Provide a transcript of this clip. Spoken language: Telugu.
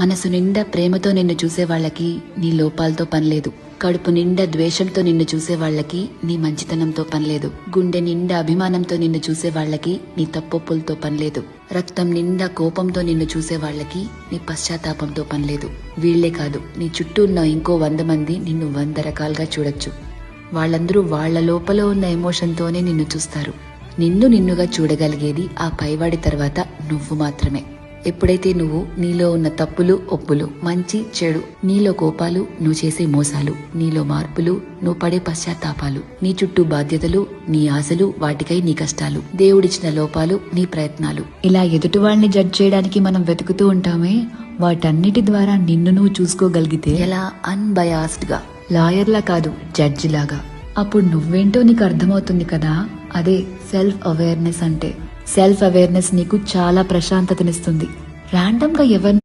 మనసు నిండా ప్రేమతో నిన్ను చూసే వాళ్ళకి నీ లోపాలతో పనిలేదు. కడుపు నిండా ద్వేషంతో నిన్ను చూసే వాళ్ళకి నీ మంచితనంతో పనిలేదు. గుండె నిండా అభిమానంతో నిన్ను చూసే వాళ్ళకి నీ తప్పొప్పులతో పనిలేదు. రక్తం నిండా కోపంతో నిన్ను చూసే వాళ్ళకి నీ పశ్చాత్తాపంతో పనిలేదు. వీళ్లే కాదు, నీ చుట్టూ ఉన్న ఇంకో 100 మంది నిన్ను 100 రకాలుగా చూడొచ్చు. వాళ్ళందరూ వాళ్ల లోపల ఉన్న ఎమోషన్తోనే నిన్ను చూస్తారు. నిన్ను నిన్నుగా చూడగలిగేది ఆ పైవాడి తర్వాత నువ్వు మాత్రమే. ఎప్పుడైతే నువ్వు నీలో ఉన్న తప్పులు ఒప్పులు, మంచి చెడు, నీలో కోపాలు, నువ్వు చేసే మోసాలు, నీలో మార్పులు, నువ్వు పడే పశ్చాత్తాపాలు, నీ చుట్టూ బాధ్యతలు, నీ ఆశలు, వాటికై నీ కష్టాలు, దేవుడిచ్చిన లోపాలు, నీ ప్రయత్నాలు, ఇలా ఎదుటి వాళ్ళని జడ్జ్ చేయడానికి మనం వెతుకుతూ ఉంటామే, వాటన్నిటి ద్వారా నిన్ను నువ్వు చూసుకోగలిగితే ఎలా అన్బయాస్డ్ గా, లాయర్లా కాదు జడ్జి లాగా, అప్పుడు నువ్వేంటో నీకు అర్థమవుతుంది కదా. అదే సెల్ఫ్ అవేర్నెస్ అంటే. సెల్ఫ్ అవేర్నెస్ నీకు చాలా ప్రశాంతతనిస్తుంది. ర్యాండమ్ గా ఎవరిని